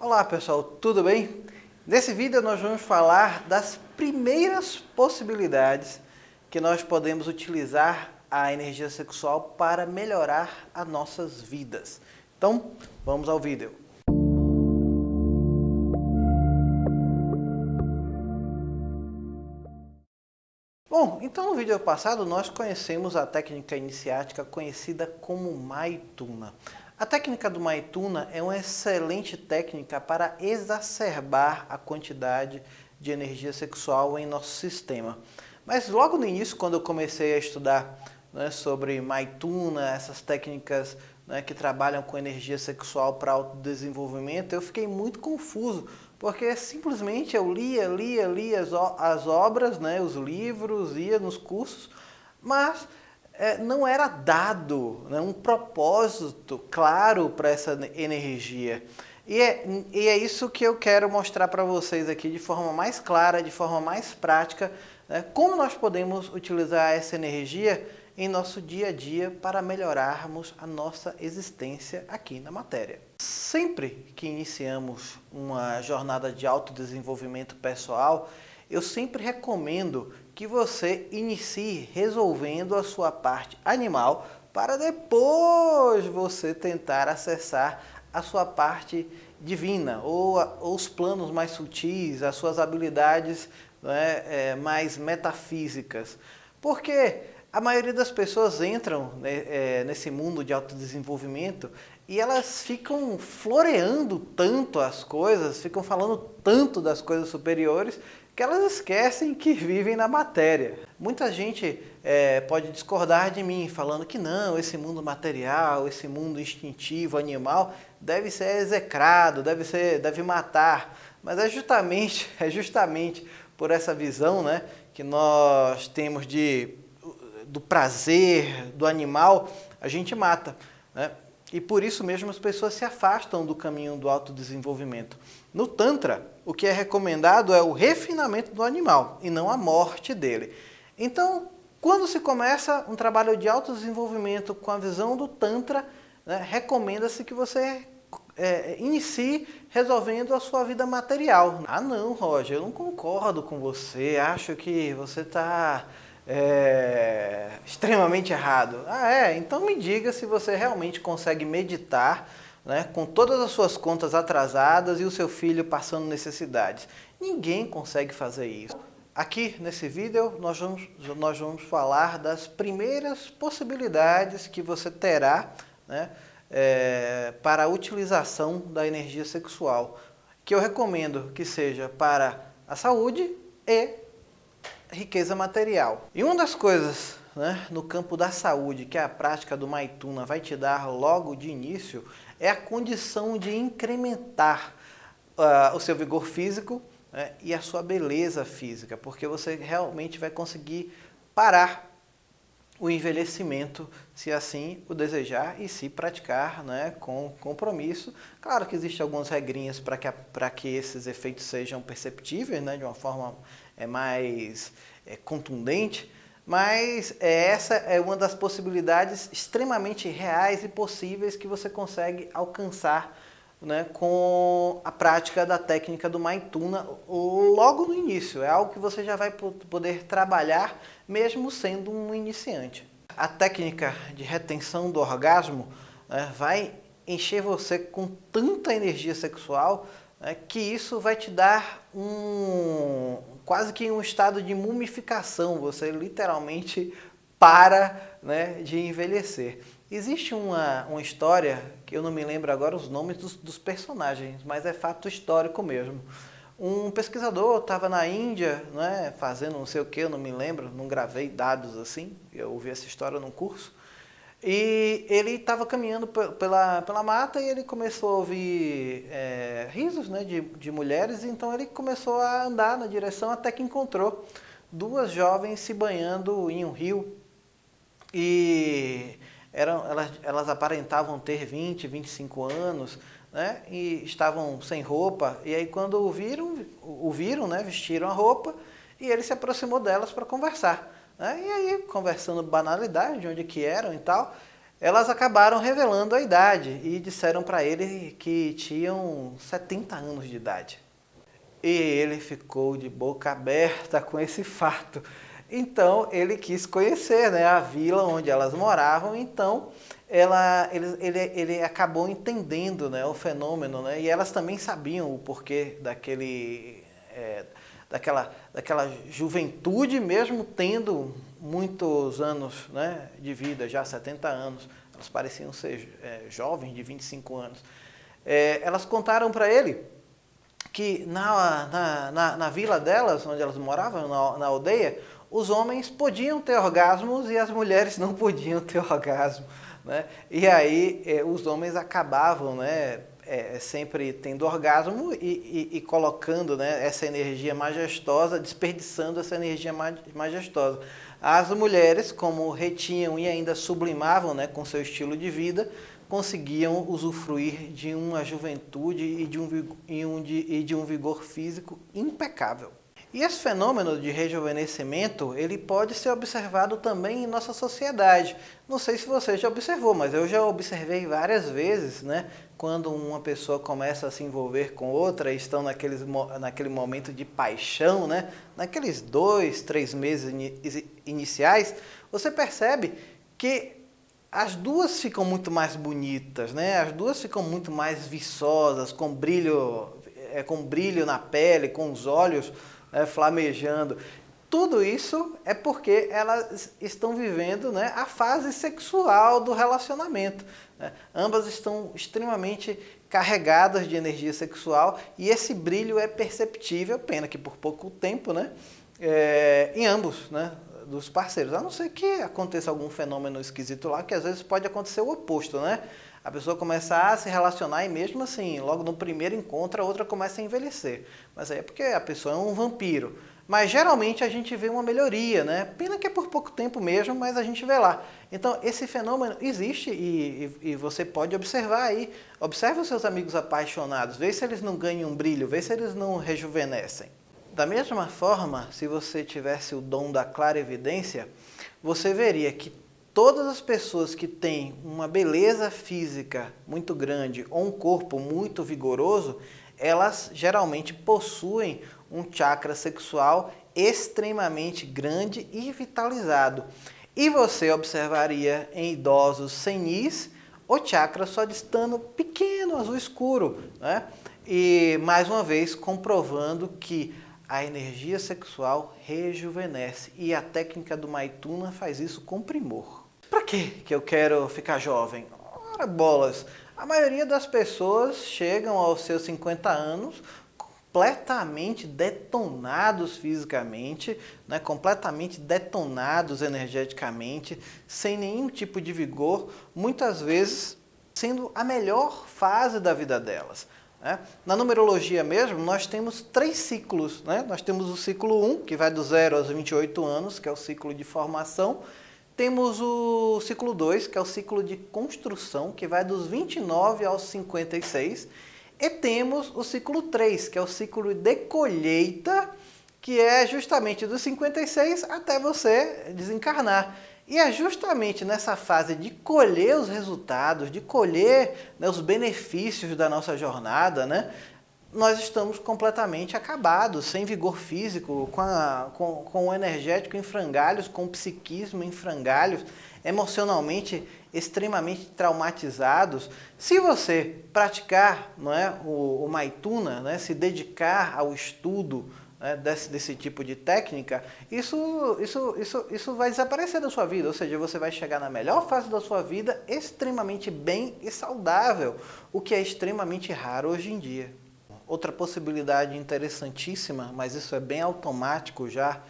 Olá pessoal, tudo bem? Nesse vídeo nós vamos falar das primeiras possibilidades que nós podemos utilizar a energia sexual para melhorar as nossas vidas. Então, vamos ao vídeo. Bom, então no vídeo passado nós conhecemos a técnica iniciática conhecida como Maituna. A técnica do Maituna é uma excelente técnica para exacerbar a quantidade de energia sexual em nosso sistema. Mas logo no início, quando eu comecei a estudar sobre Maituna, essas técnicas que trabalham com energia sexual para autodesenvolvimento, eu fiquei muito confuso, porque simplesmente eu lia as obras, os livros, ia nos cursos, mas não era dado um propósito claro para essa energia. E é isso que eu quero mostrar para vocês aqui de forma mais clara, de forma mais prática, como nós podemos utilizar essa energia em nosso dia a dia para melhorarmos a nossa existência aqui na matéria. Sempre que iniciamos uma jornada de autodesenvolvimento pessoal, eu sempre recomendo que você inicie resolvendo a sua parte animal para depois você tentar acessar a sua parte divina ou os planos mais sutis, as suas habilidades mais metafísicas. Porque a maioria das pessoas entram nesse mundo de autodesenvolvimento e elas ficam floreando tanto as coisas, ficam falando tanto das coisas superiores, que elas esquecem que vivem na matéria. Muita gente pode discordar de mim, falando que não, esse mundo material, esse mundo instintivo, animal, deve ser execrado, deve matar. Mas é justamente por essa visão que nós temos do prazer do animal, a gente mata. E por isso mesmo as pessoas se afastam do caminho do autodesenvolvimento. No Tantra, o que é recomendado é o refinamento do animal e não a morte dele. Então, quando se começa um trabalho de autodesenvolvimento com a visão do Tantra, recomenda-se que você inicie resolvendo a sua vida material. Ah não, Roger, eu não concordo com você, acho que você está extremamente errado. Então me diga se você realmente consegue meditar com todas as suas contas atrasadas e o seu filho passando necessidades. Ninguém consegue fazer isso. Aqui nesse vídeo nós vamos falar das primeiras possibilidades que você terá para a utilização da energia sexual, que eu recomendo que seja para a saúde e riqueza material. E uma das coisas no campo da saúde que a prática do Maituna vai te dar logo de início é a condição de incrementar o seu vigor físico e a sua beleza física, porque você realmente vai conseguir parar o envelhecimento, se assim o desejar e se praticar com compromisso. Claro que existem algumas regrinhas para que esses efeitos sejam perceptíveis de uma forma mais contundente, mas essa é uma das possibilidades extremamente reais e possíveis que você consegue alcançar com a prática da técnica do Maituna logo no início. É algo que você já vai poder trabalhar mesmo sendo um iniciante. A técnica de retenção do orgasmo vai encher você com tanta energia sexual que isso vai te dar quase que um estado de mumificação. Você literalmente para de envelhecer. Existe uma história, que eu não me lembro agora os nomes dos personagens, mas é fato histórico mesmo. Um pesquisador estava na Índia, fazendo não sei o que, eu não me lembro, não gravei dados assim, eu ouvi essa história num curso, e ele estava caminhando pela mata e ele começou a ouvir risos de mulheres, então ele começou a andar na direção até que encontrou duas jovens se banhando em um rio e elas aparentavam ter 20, 25 anos, e estavam sem roupa, e aí quando o viram, vestiram a roupa, e ele se aproximou delas para conversar. E aí, conversando banalidade, de onde que eram e tal, elas acabaram revelando a idade e disseram para ele que tinham 70 anos de idade. E ele ficou de boca aberta com esse fato. Então ele quis conhecer, né, a vila onde elas moravam. Então ele acabou entendendo, né, o fenômeno, né, e elas também sabiam o porquê daquela juventude, mesmo tendo muitos anos, né, de vida, já 70 anos. Elas pareciam ser jovens de 25 anos. Elas contaram para ele que na vila delas, onde elas moravam, na aldeia, os homens podiam ter orgasmos e as mulheres não podiam ter orgasmo, né? E aí os homens acabavam, né, sempre tendo orgasmo e colocando, né, essa energia majestosa, desperdiçando essa energia majestosa. As mulheres, como retinham e ainda sublimavam, né, com seu estilo de vida, conseguiam usufruir de uma juventude e de um vigor físico impecável. E esse fenômeno de rejuvenescimento, ele pode ser observado também em nossa sociedade. Não sei se você já observou, mas eu já observei várias vezes, né? Quando uma pessoa começa a se envolver com outra, estão naquele momento de paixão, né? Naqueles 2, 3 meses iniciais, você percebe que as duas ficam muito mais bonitas, né? As duas ficam muito mais viçosas, com brilho na pele, com os olhos flamejando. Tudo isso é porque elas estão vivendo, né, a fase sexual do relacionamento, né? Ambas estão extremamente carregadas de energia sexual e esse brilho é perceptível, pena que por pouco tempo, né, em ambos, né, dos parceiros. A não ser que aconteça algum fenômeno esquisito lá, que às vezes pode acontecer o oposto, né? A pessoa começa a se relacionar e mesmo assim, logo no primeiro encontro, a outra começa a envelhecer. Mas aí é porque a pessoa é um vampiro. Mas geralmente a gente vê uma melhoria, né? Pena que é por pouco tempo mesmo, mas a gente vê lá. Então esse fenômeno existe e você pode observar aí. Observe os seus amigos apaixonados, vê se eles não ganham um brilho, vê se eles não rejuvenescem. Da mesma forma, se você tivesse o dom da clarevidência, você veria que todas as pessoas que têm uma beleza física muito grande ou um corpo muito vigoroso, elas geralmente possuem um chakra sexual extremamente grande e vitalizado. E você observaria em idosos senis o chakra só estando pequeno, azul escuro, né? E mais uma vez comprovando que a energia sexual rejuvenesce e a técnica do Maituna faz isso com primor. Para que eu quero ficar jovem? Ora bolas, a maioria das pessoas chegam aos seus 50 anos completamente detonados fisicamente, né? Completamente detonados energeticamente, sem nenhum tipo de vigor, muitas vezes sendo a melhor fase da vida delas. Na numerologia mesmo, nós temos 3 ciclos. Né? Nós temos o ciclo 1, que vai do 0 aos 28 anos, que é o ciclo de formação. Temos o ciclo 2, que é o ciclo de construção, que vai dos 29 aos 56. E temos o ciclo 3, que é o ciclo de colheita, que é justamente dos 56 até você desencarnar. E é justamente nessa fase de colher os resultados, de colher, né, os benefícios da nossa jornada, né, nós estamos completamente acabados, sem vigor físico, com o energético em frangalhos, com o psiquismo em frangalhos, emocionalmente extremamente traumatizados. Se você praticar, não é, o Maituna, né, se dedicar ao estudo, né, desse tipo de técnica, isso vai desaparecer da sua vida, ou seja, você vai chegar na melhor fase da sua vida extremamente bem e saudável, o que é extremamente raro hoje em dia. Outra possibilidade interessantíssima, mas isso é bem automático já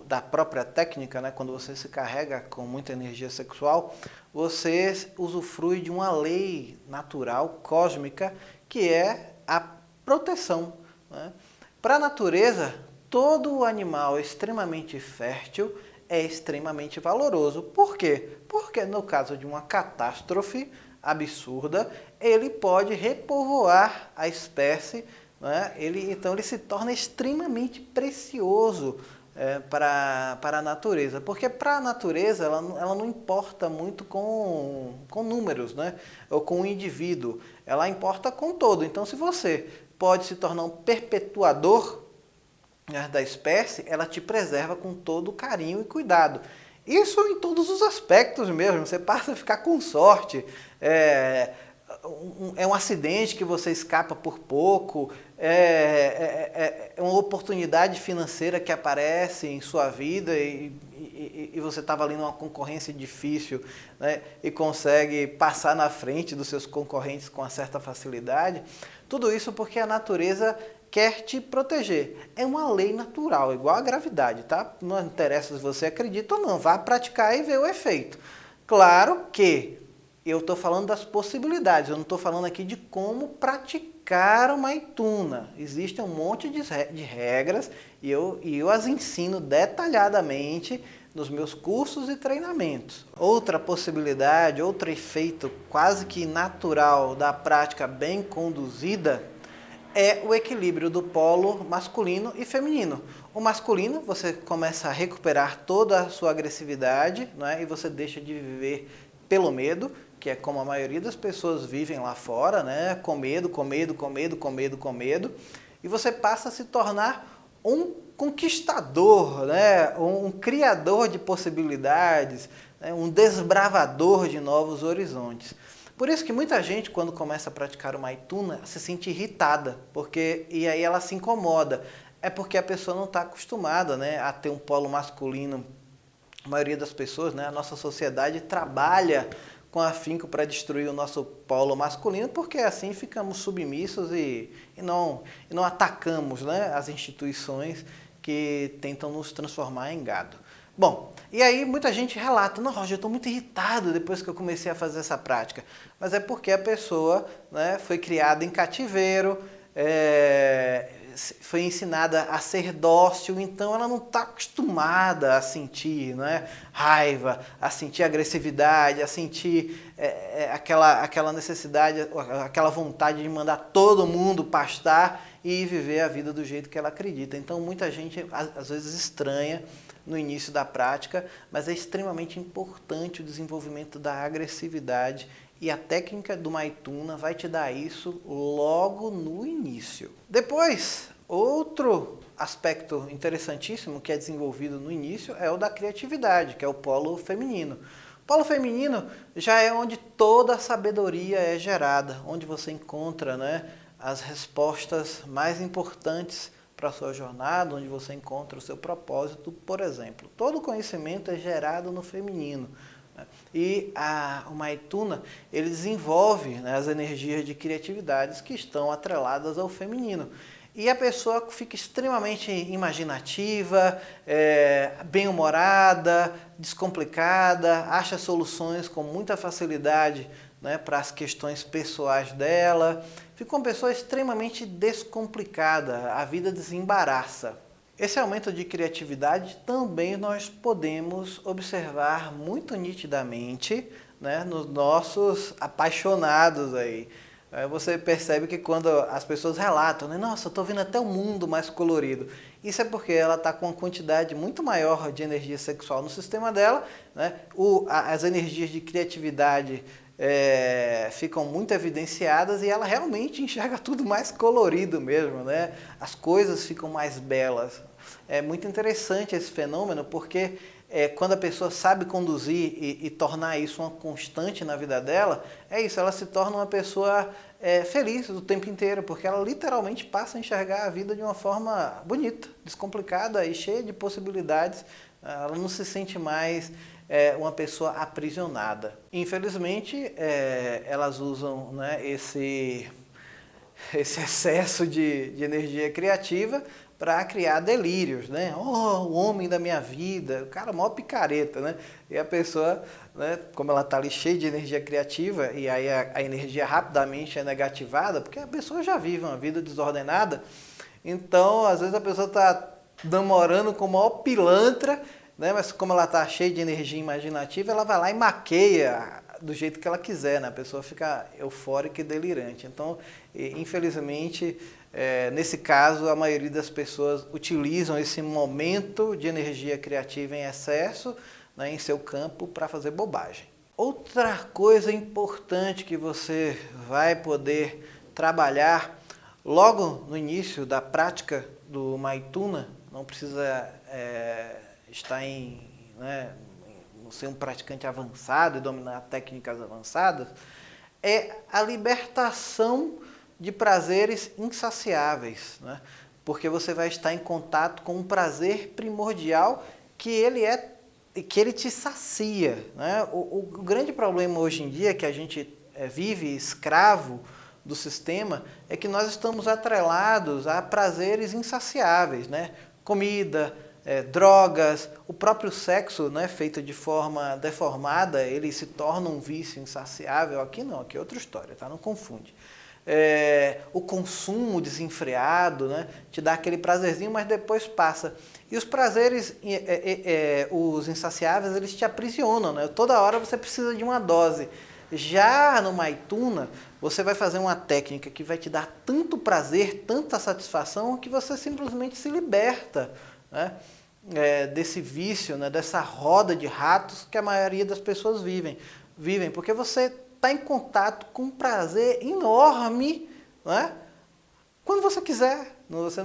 da própria técnica, né? Quando você se carrega com muita energia sexual, você usufrui de uma lei natural, cósmica, que é a proteção, né? Para a natureza, todo animal extremamente fértil é extremamente valoroso. Por quê? Porque no caso de uma catástrofe absurda, ele pode repovoar a espécie, né? Então ele se torna extremamente precioso para a natureza. Porque para a natureza ela não importa muito com números, né? Ou com o indivíduo. Ela importa com todo. Então, se você pode se tornar um perpetuador, né, da espécie, ela te preserva com todo carinho e cuidado. Isso em todos os aspectos mesmo. Você passa a ficar com sorte. É um acidente que você escapa por pouco, é uma oportunidade financeira que aparece em sua vida e você estava ali numa concorrência difícil, né, e consegue passar na frente dos seus concorrentes com uma certa facilidade. Tudo isso porque a natureza quer te proteger. É uma lei natural, igual a gravidade, tá? Não interessa se você acredita ou não, vá praticar e ver o efeito. Claro que eu estou falando das possibilidades, eu não estou falando aqui de como praticar uma Maituna. Existem um monte de regras e eu as ensino detalhadamente nos meus cursos e treinamentos. Outra possibilidade, outro efeito quase que natural da prática bem conduzida é o equilíbrio do polo masculino e feminino. O masculino, você começa a recuperar toda a sua agressividade, né, e você deixa de viver pelo medo, que é como a maioria das pessoas vivem lá fora, né, com medo, com medo, com medo, com medo, com medo, e você passa a se tornar um conquistador, né, um criador de possibilidades, né, um desbravador de novos horizontes. Por isso que muita gente, quando começa a praticar o Maituna, se sente irritada, e aí ela se incomoda. É porque a pessoa não está acostumada, né, a ter um polo masculino. A maioria das pessoas, né, a nossa sociedade trabalha com afinco para destruir o nosso polo masculino, porque assim ficamos submissos e não atacamos, né, as instituições que tentam nos transformar em gado. Bom, e aí muita gente relata, não, Roger, eu estou muito irritado depois que eu comecei a fazer essa prática. Mas é porque a pessoa, né, foi criada em cativeiro, foi ensinada a ser dócil, então ela não está acostumada a sentir, né, raiva, a sentir agressividade, a sentir aquela necessidade, aquela vontade de mandar todo mundo pastar e viver a vida do jeito que ela acredita. Então muita gente às vezes estranha no início da prática, mas é extremamente importante o desenvolvimento da agressividade e a técnica do Maituna vai te dar isso logo no início. Depois, outro aspecto interessantíssimo que é desenvolvido no início é o da criatividade, que é o polo feminino. O polo feminino já é onde toda a sabedoria é gerada, onde você encontra, né, as respostas mais importantes para a sua jornada, onde você encontra o seu propósito, por exemplo. Todo conhecimento é gerado no feminino. Né? E o Maituna, ele desenvolve, né, as energias de criatividades que estão atreladas ao feminino. E a pessoa fica extremamente imaginativa, bem-humorada, descomplicada, acha soluções com muita facilidade, né, para as questões pessoais dela. Fica uma pessoa extremamente descomplicada, a vida desembaraça. Esse aumento de criatividade também nós podemos observar muito nitidamente, né, nos nossos apaixonados aí. Você percebe que quando as pessoas relatam, né, nossa, eu estou vendo até o mundo mais colorido. Isso é porque ela está com uma quantidade muito maior de energia sexual no sistema dela, né? As energias de criatividade ficam muito evidenciadas e ela realmente enxerga tudo mais colorido mesmo, né? As coisas ficam mais belas. É muito interessante esse fenômeno porque quando a pessoa sabe conduzir e tornar isso uma constante na vida dela, é isso, ela se torna uma pessoa feliz o tempo inteiro, porque ela literalmente passa a enxergar a vida de uma forma bonita, descomplicada e cheia de possibilidades. Ela não se sente mais uma pessoa aprisionada. Infelizmente, elas usam, né, esse excesso de energia criativa para criar delírios, né? Oh, o homem da minha vida, o cara mó picareta, né? E a pessoa, né, como ela está ali cheia de energia criativa e aí a energia rapidamente é negativada, porque a pessoa já vive uma vida desordenada, então às vezes a pessoa está namorando com o maior pilantra, né? Mas como ela está cheia de energia imaginativa, ela vai lá e maqueia do jeito que ela quiser, né? A pessoa fica eufórica e delirante. Então, infelizmente, nesse caso, a maioria das pessoas utilizam esse momento de energia criativa em excesso, né, em seu campo para fazer bobagem. Outra coisa importante que você vai poder trabalhar logo no início da prática do Maituna, não precisa estar ser um praticante avançado e dominar técnicas avançadas, é a libertação de prazeres insaciáveis, né? Porque você vai estar em contato com um prazer primordial que ele te sacia, né? O grande problema hoje em dia que a gente vive escravo do sistema é que nós estamos atrelados a prazeres insaciáveis, né? Comida, drogas, o próprio sexo, né, feito de forma deformada, ele se torna um vício insaciável. Aqui não, aqui é outra história, tá? Não confunde. O consumo desenfreado, né, te dá aquele prazerzinho, mas depois passa. E os prazeres, os insaciáveis, eles te aprisionam, né? Toda hora você precisa de uma dose. Já no Maituna, você vai fazer uma técnica que vai te dar tanto prazer, tanta satisfação, que você simplesmente se liberta, né, desse vício, né, dessa roda de ratos que a maioria das pessoas vivem, porque você está em contato com um prazer enorme, né, quando você quiser. Você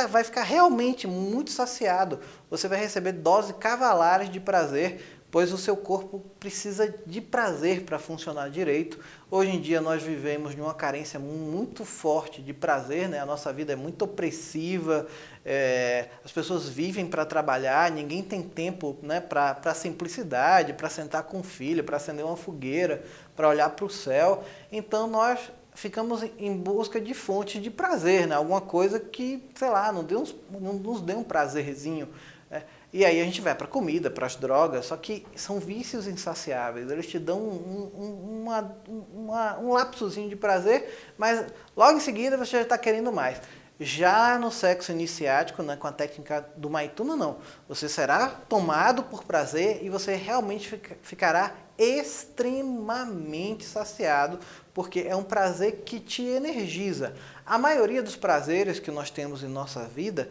vai ficar realmente muito saciado. Você vai receber doses cavalares de prazer, pois o seu corpo precisa de prazer para funcionar direito. Hoje em dia nós vivemos numa carência muito forte de prazer, né? A nossa vida é muito opressiva, as pessoas vivem para trabalhar, ninguém tem tempo, né, para simplicidade, para sentar com o filho, para acender uma fogueira, para olhar para o céu. Então nós ficamos em busca de fontes de prazer, né? Alguma coisa que, sei lá, não nos dê um prazerzinho, né? E aí a gente vai para a comida, para as drogas, só que são vícios insaciáveis. Eles te dão um lapsozinho de prazer, mas logo em seguida você já está querendo mais. Já no sexo iniciático, né, com a técnica do Maituna, não. Você será tomado por prazer e você realmente ficará extremamente saciado, porque é um prazer que te energiza. A maioria dos prazeres que nós temos em nossas vidas,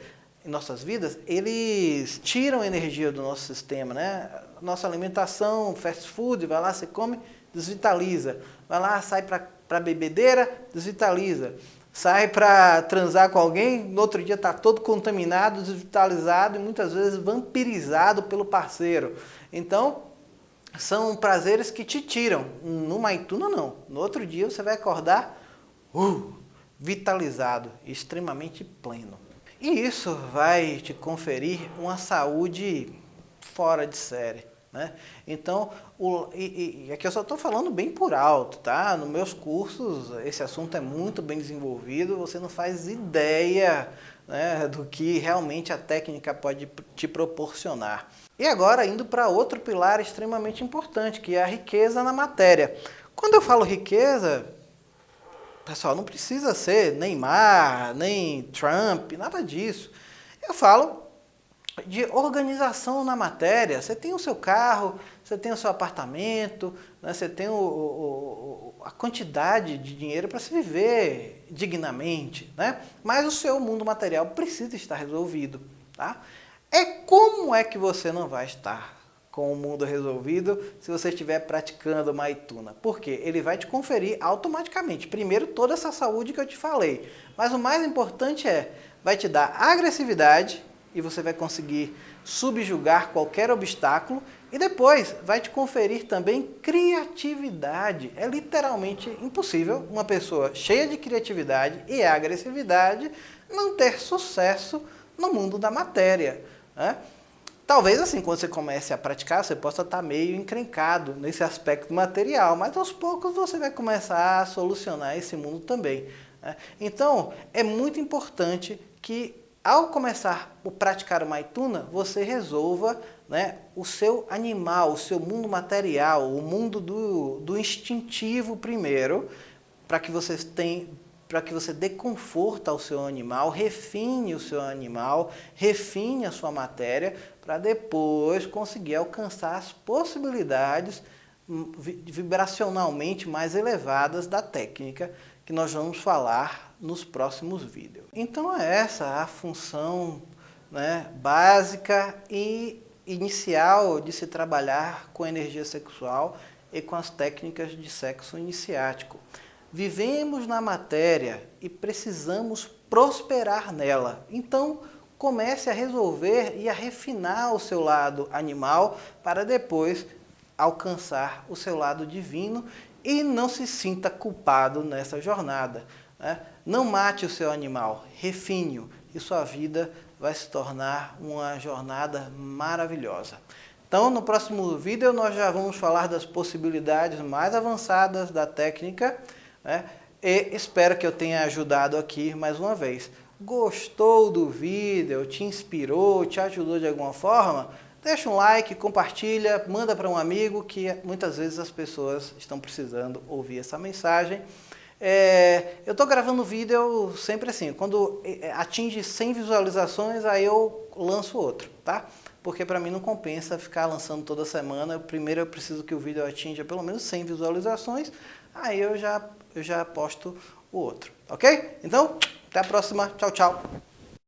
eles tiram energia do nosso sistema, né? Nossa alimentação, fast food, vai lá, você come, desvitaliza. Vai lá, sai para bebedeira, desvitaliza. Sai para transar com alguém, no outro dia está todo contaminado, desvitalizado e muitas vezes vampirizado pelo parceiro. Então, são prazeres que te tiram. No Maituna, não. No outro dia você vai acordar vitalizado, extremamente pleno. E isso vai te conferir uma saúde fora de série, né? Então, aqui eu só estou falando bem por alto, tá? Nos meus cursos, esse assunto é muito bem desenvolvido, você não faz ideia, né, do que realmente a técnica pode te proporcionar. E agora, indo para outro pilar extremamente importante, que é a riqueza na matéria. Quando eu falo riqueza, pessoal, não precisa ser Neymar, nem Trump, nada disso. Eu falo de organização na matéria. Você tem o seu carro, você tem o seu apartamento, né? Você tem a quantidade de dinheiro para se viver dignamente, né? Mas o seu mundo material precisa estar resolvido, tá? Como é que você não vai estar com o mundo resolvido se você estiver praticando Maituna? Porque ele vai te conferir automaticamente, primeiro, toda essa saúde que eu te falei. Mas o mais importante vai te dar agressividade, e você vai conseguir subjugar qualquer obstáculo, e depois vai te conferir também criatividade. É literalmente impossível uma pessoa cheia de criatividade e agressividade não ter sucesso no mundo da matéria, né? Talvez assim, quando você comece a praticar, você possa estar meio encrencado nesse aspecto material, mas aos poucos você vai começar a solucionar esse mundo também, né? Então, é muito importante que ao começar a praticar o Maituna, você resolva, né, o seu animal, o seu mundo material, o mundo do instintivo primeiro, para que você dê conforto ao seu animal, refine o seu animal, refine a sua matéria, para depois conseguir alcançar as possibilidades vibracionalmente mais elevadas da técnica que nós vamos falar nos próximos vídeos. Então é essa a função, né, básica e inicial de se trabalhar com energia sexual e com as técnicas de sexo iniciático. Vivemos na matéria e precisamos prosperar nela. Então, comece a resolver e a refinar o seu lado animal para depois alcançar o seu lado divino e não se sinta culpado nessa jornada, né? Não mate o seu animal, refine-o e sua vida vai se tornar uma jornada maravilhosa. Então, no próximo vídeo nós já vamos falar das possibilidades mais avançadas da técnica, né? E espero que eu tenha ajudado aqui mais uma vez. Gostou do vídeo? Te inspirou? Te ajudou de alguma forma? Deixa um like, compartilha, manda para um amigo que muitas vezes as pessoas estão precisando ouvir essa mensagem. Eu estou gravando vídeo sempre assim, quando atinge 100 visualizações, aí eu lanço outro, tá? Porque para mim não compensa ficar lançando toda semana. Primeiro eu preciso que o vídeo atinja pelo menos 100 visualizações, aí eu já posto o outro, ok? Então, até a próxima. Tchau, tchau.